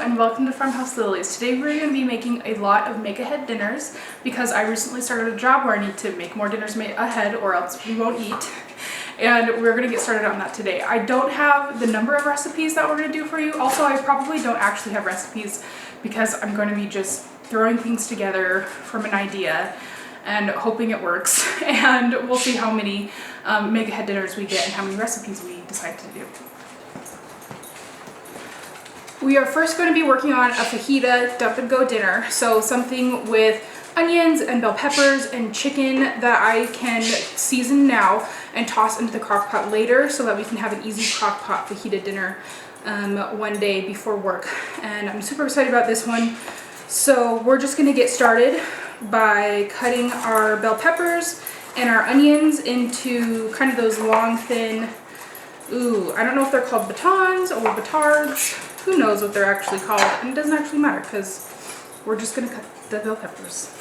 and welcome to Farmhouse Lilies. Today we're going to be making a lot of make-ahead dinners because I recently started a job where I need to make more dinners made ahead or else we won't eat. And we're going to get started on that today. I don't have the number of recipes that we're going to do for you. Also, I probably don't actually have recipes because I'm going to be just throwing things together from an idea and hoping it works. And we'll see how many make-ahead dinners we get and how many recipes we decide to do. We are first going to be working on a fajita dump and go dinner. So something with onions and bell peppers and chicken that I can season now and toss into the crock pot later so that we can have an easy crock pot fajita dinner one day before work. And I'm super excited about this one. So we're just going to get started by cutting our bell peppers and our onions into kind of those long, thin, I don't know if they're called batons or batards. Who knows what they're actually called, and it doesn't actually matter because we're just going to cut the bell peppers.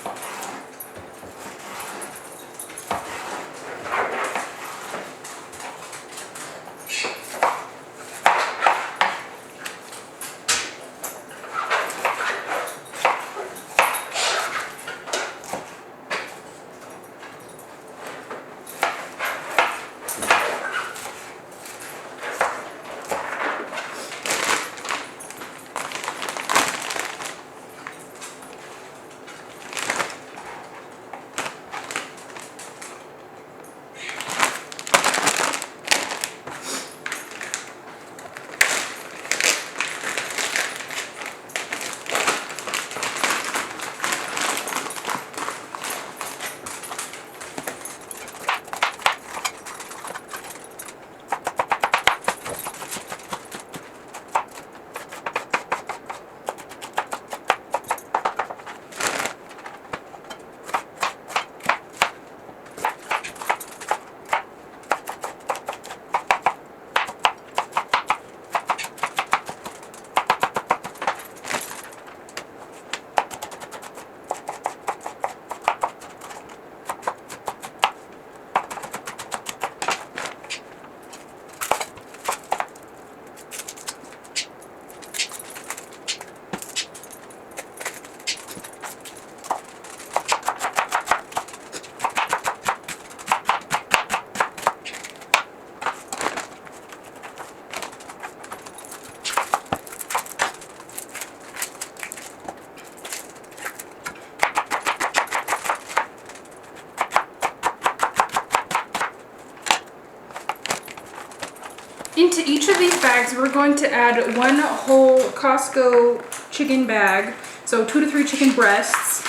Into each of these bags, we're going to add one whole Costco chicken bag, so 2 to 3 chicken breasts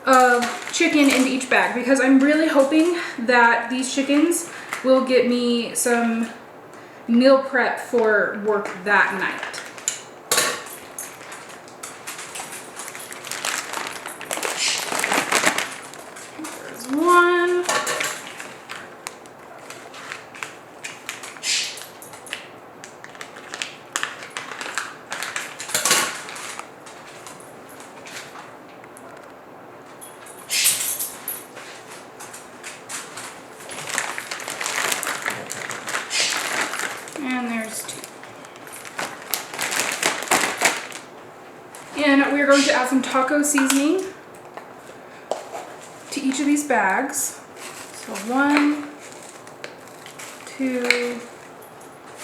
of chicken into each bag, because I'm really hoping that these chickens will get me some meal prep for work that night. There's one. And there's 2. And we're going to add some taco seasoning to each of these bags. So 1, 2,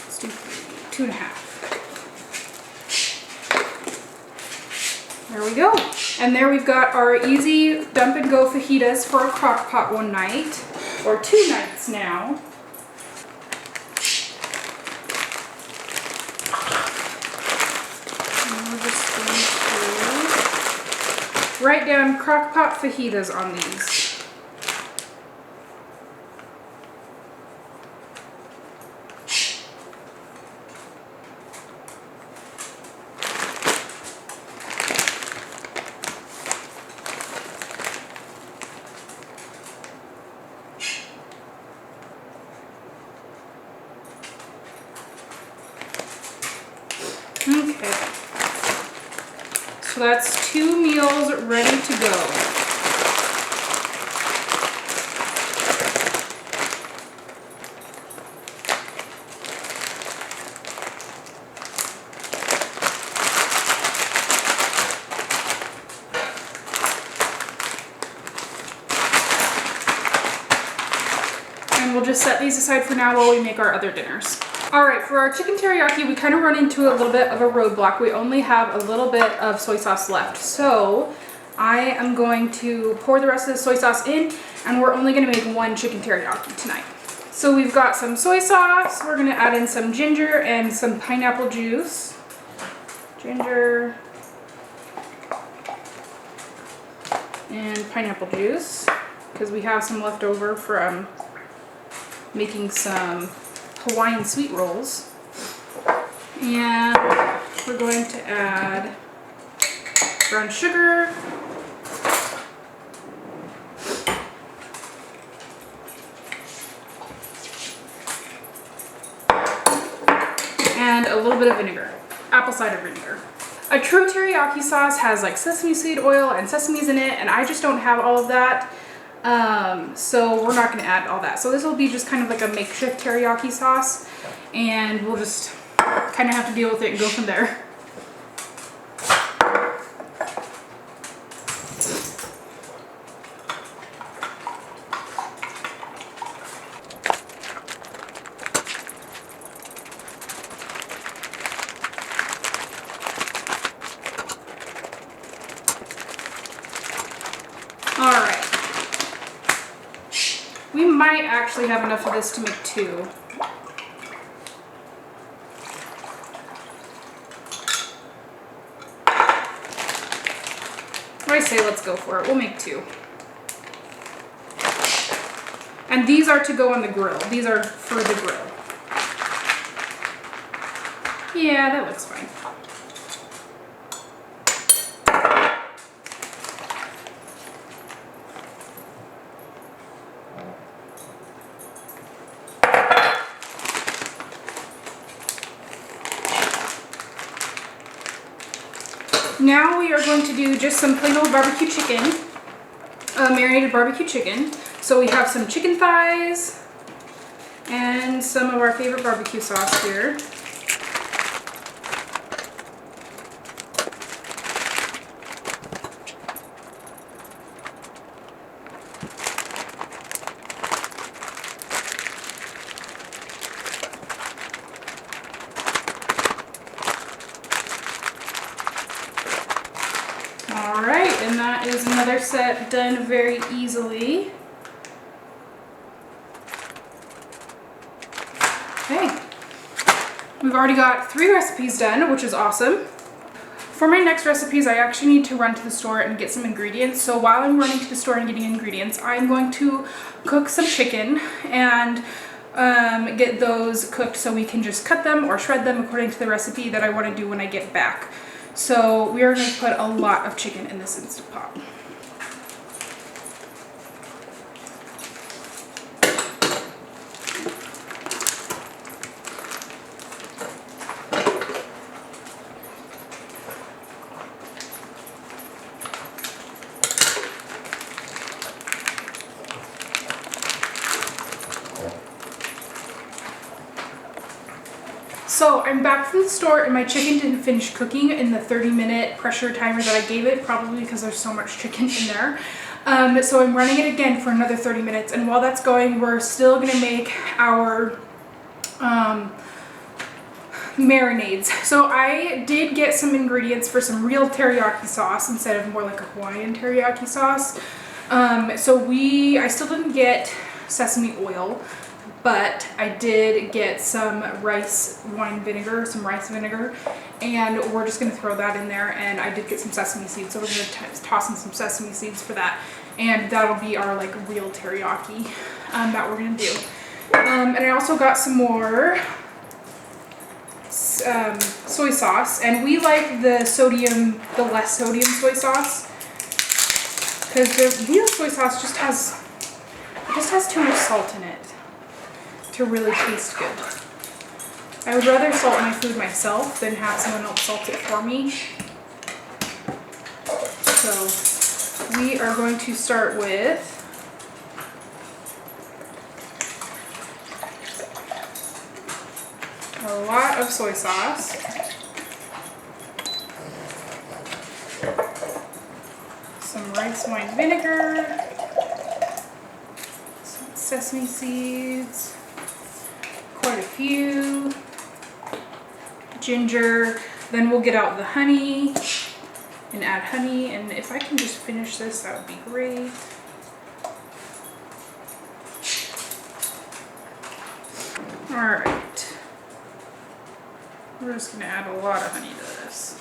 let's do 3, 2.5. There we go. And there we've got our easy dump and go fajitas for a crock pot one night, or 2 nights now. Write down crock pot fajitas on these. Okay. So that's 2 meals ready to go. just set these aside for now while we make our other dinners. All right, for our chicken teriyaki, we kind of run into a little bit of a roadblock. We only have a little bit of soy sauce left. So I am going to pour the rest of the soy sauce in, and we're only gonna make one chicken teriyaki tonight. So we've got some soy sauce. We're gonna add in some ginger and some pineapple juice. Ginger and pineapple juice, because we have some left over from making some Hawaiian sweet rolls. And we're going to add brown sugar, and a little bit of vinegar, apple cider vinegar. A true teriyaki sauce has like sesame seed oil and sesames in it, and I just don't have all of that. So we're not going to add all that. So this will be just kind of like a makeshift teriyaki sauce, and we'll just kind of have to deal with it and go from there. All right. We might actually have enough of this to make two. I say let's go for it. We'll make two. And these are to go on the grill. These are for the grill. Yeah, that looks fine. Now we are going to do just some plain old barbecue chicken, marinated barbecue chicken. So we have some chicken thighs and some of our favorite barbecue sauce here. Alright, and that is another set done very easily. Okay, we've already got 3 recipes done, which is awesome. For my next recipes, I actually need to run to the store and get some ingredients. So while I'm running to the store and getting ingredients, I'm going to cook some chicken and get those cooked so we can just cut them or shred them according to the recipe that I want to do when I get back. So we are going to put a lot of chicken in this Instant Pot. So I'm back from the store and my chicken didn't finish cooking in the 30-minute pressure timer that I gave it, probably because there's so much chicken in there. So I'm running it again for another 30 minutes, and while that's going, we're still gonna make our marinades. So I did get some ingredients for some real teriyaki sauce instead of more like a Hawaiian teriyaki sauce. I still didn't get sesame oil, but I did get some rice vinegar, and we're just gonna throw that in there. And I did get some sesame seeds, so we're gonna toss in some sesame seeds for that, and that'll be our like real teriyaki that we're gonna do. And I also got some more soy sauce, and we like the less sodium soy sauce, because the real soy sauce just has too much salt in it to really taste good. I would rather salt my food myself than have someone else salt it for me. So we are going to start with a lot of soy sauce. Some rice wine vinegar. Some sesame seeds, quite a few, ginger. Then we'll get out the honey and add honey. And if I can just finish this, that would be great. All right. We're just gonna add a lot of honey to this.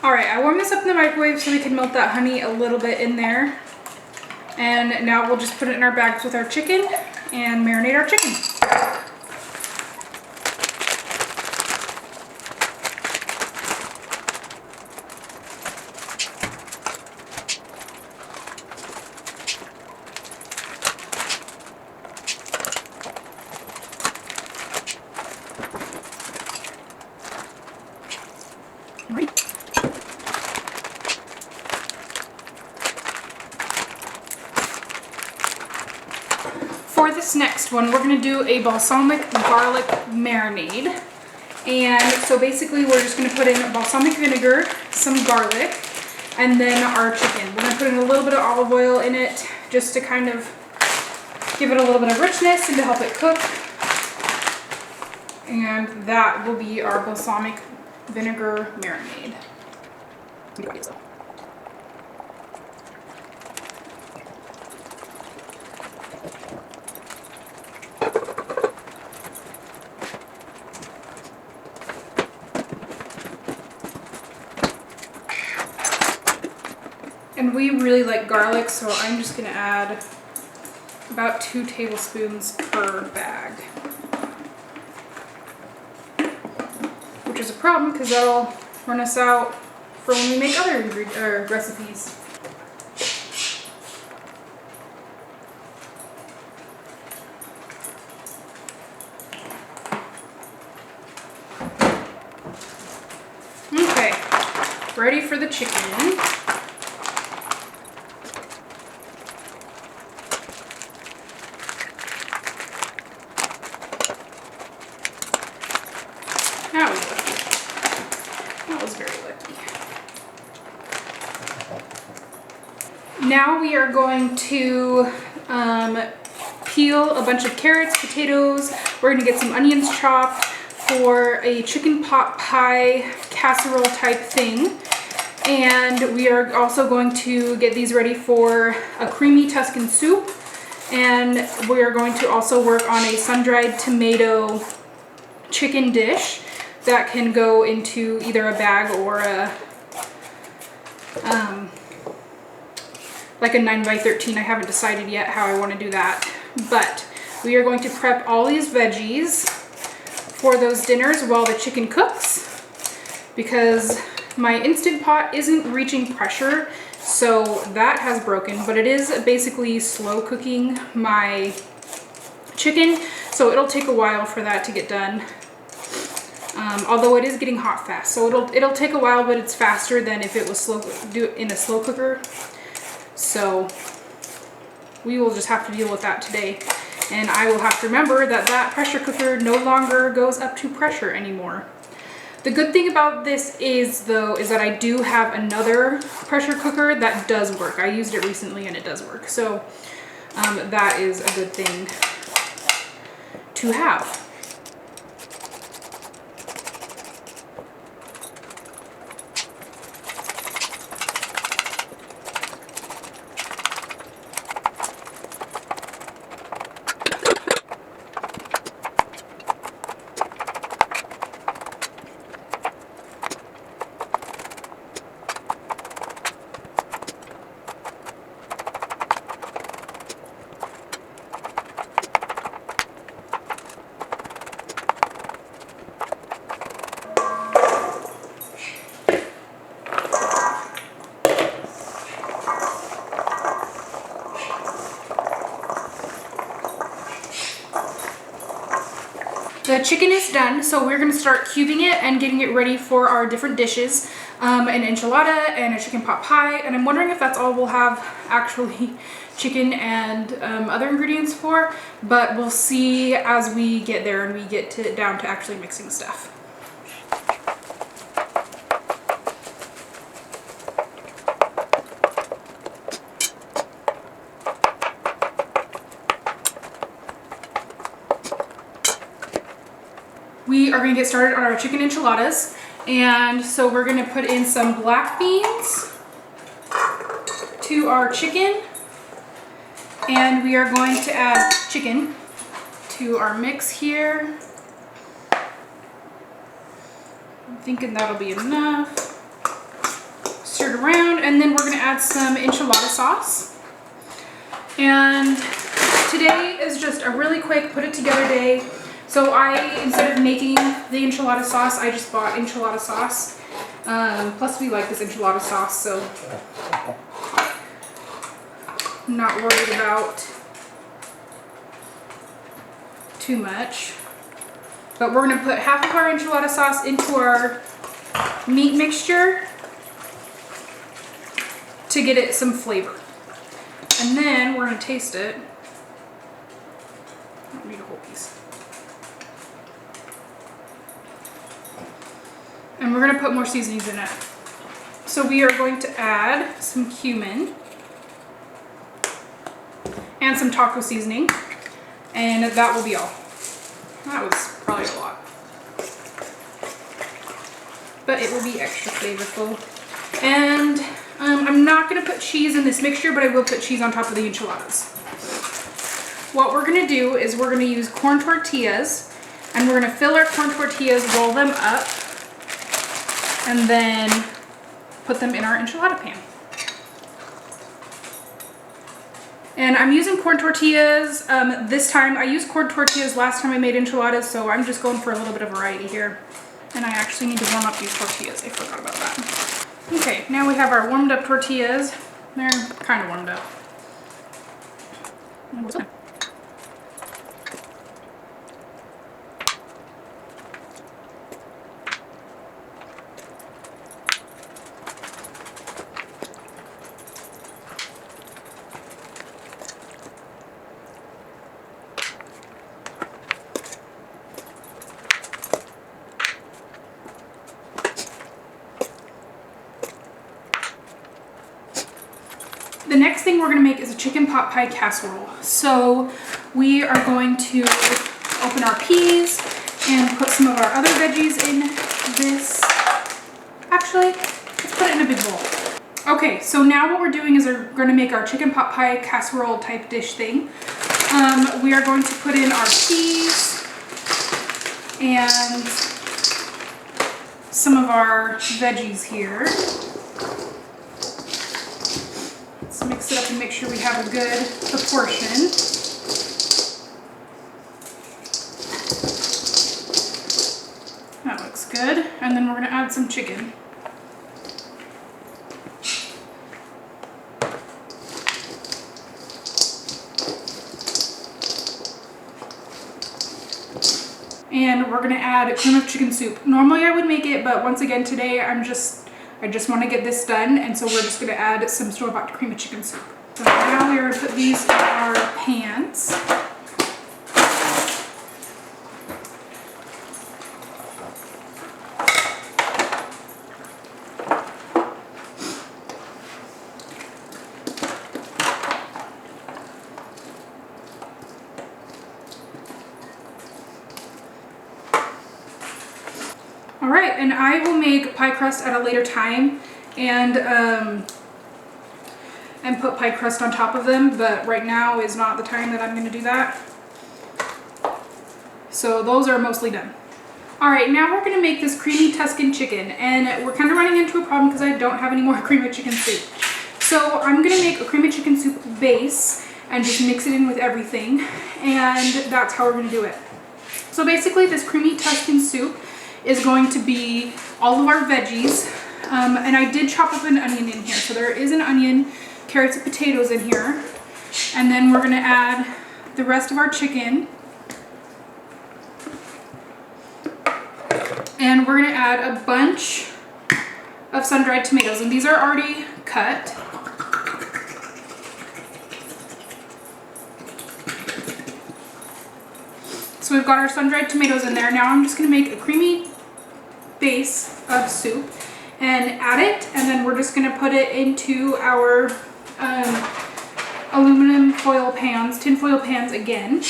All right, I warmed this up in the microwave so we can melt that honey a little bit in there. And now we'll just put it in our bags with our chicken and marinate our chicken. For this next one, we're gonna do a balsamic garlic marinade. And so basically we're just gonna put in balsamic vinegar, some garlic, and then our chicken. We're gonna put in a little bit of olive oil in it just to kind of give it a little bit of richness and to help it cook. And that will be our balsamic vinegar marinade. And we really like garlic, so I'm just gonna add about 2 tablespoons per bag. Which is a problem because that'll run us out for when we make other recipes. Okay, ready for the chicken. That was lucky. That was very lucky. Now we are going to peel a bunch of carrots, potatoes. We're going to get some onions chopped for a chicken pot pie casserole type thing. And we are also going to get these ready for a creamy Tuscan soup. And we are going to also work on a sun-dried tomato chicken dish that can go into either a bag or a like a 9x13. I haven't decided yet how I want to do that, but we are going to prep all these veggies for those dinners while the chicken cooks, because my Instant Pot isn't reaching pressure, so that has broken, but it is basically slow cooking my chicken, so it'll take a while for that to get done. Although it is getting hot fast, so it'll take a while, but it's faster than if it was in a slow cooker. So we will just have to deal with that today, and I will have to remember that that pressure cooker no longer goes up to pressure anymore. The good thing about this is that I do have another pressure cooker that does work. I used it recently and it does work, so that is a good thing to have. The chicken is done, so we're going to start cubing it and getting it ready for our different dishes. An enchilada and a chicken pot pie, and I'm wondering if that's all we'll have actually chicken and other ingredients for, but we'll see as we get there and we get down to actually mixing stuff. We are going to get started on our chicken enchiladas, and so we're going to put in some black beans to our chicken, and we are going to add chicken to our mix here. I'm thinking that'll be enough. Stir it around, and then we're going to add some enchilada sauce. And today is just a really quick put it together day. So instead of making the enchilada sauce, I just bought enchilada sauce. Plus we like this enchilada sauce, so I'm not worried about too much. But we're gonna put half of our enchilada sauce into our meat mixture to get it some flavor. And then we're gonna taste it. I don't need a whole piece. And we're going to put more seasonings in it. So we are going to add some cumin and some taco seasoning, and that will be all. That was probably a lot, but it will be extra flavorful. And I'm not going to put cheese in this mixture, but I will put cheese on top of the enchiladas. What we're going to do is we're going to use corn tortillas, and we're going to fill our corn tortillas, roll them up, and then put them in our enchilada pan. And I'm using corn tortillas this time. I used corn tortillas last time I made enchiladas, so I'm just going for a little bit of variety here. And I actually need to warm up these tortillas. I forgot about that. Okay, now we have our warmed up tortillas. They're kind of warmed up. The next thing we're going to make is a chicken pot pie casserole. So we are going to open our peas and put some of our other veggies in this. Actually, let's put it in a big bowl. Okay, so now what we're doing is we're going to make our chicken pot pie casserole type dish thing. We are going to put in our peas and some of our veggies here. Let's mix it up and make sure we have a good proportion. That looks good. And then we're going to add some chicken. And we're going to add cream of chicken soup. Normally I would make it, but once again today I just want to get this done, and so we're just going to add some store-bought cream of chicken soup. So now we're going to put these in our pans. All right, and I will make pie crust at a later time and put pie crust on top of them, but right now is not the time that I'm going to do that. So those are mostly done. All right, now we're going to make this creamy Tuscan chicken, and we're kind of running into a problem because I don't have any more cream of chicken soup. So I'm going to make a cream of chicken soup base and just mix it in with everything, and that's how we're going to do it. So basically this creamy Tuscan soup is going to be all of our veggies, and I did chop up an onion in here. So there is an onion, carrots and potatoes in here, and then we're going to add the rest of our chicken, and we're going to add a bunch of sun-dried tomatoes, and these are already cut. So we've got our sun-dried tomatoes in there. Now I'm just gonna make a creamy base of soup and add it, and then we're just gonna put it into our aluminum foil pans, tin foil pans again.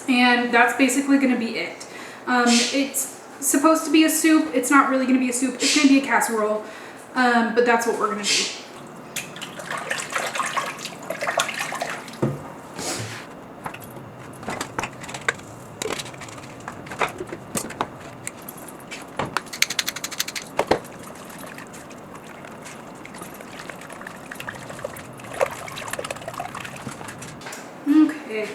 And that's basically gonna be it. It's supposed to be a soup. It's not really gonna be a soup. It's gonna be a casserole, but that's what we're gonna do. Okay.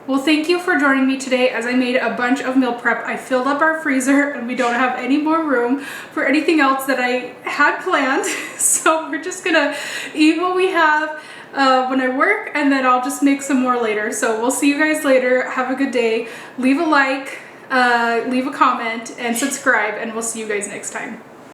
Well, thank you for joining me today as I made a bunch of meal prep. I filled up our freezer and we don't have any more room for anything else that I had planned. So we're just gonna eat what we have when I work, and then I'll just make some more later. So we'll see you guys later. Have a good day. Leave a like, leave a comment, and subscribe, and we'll see you guys next time.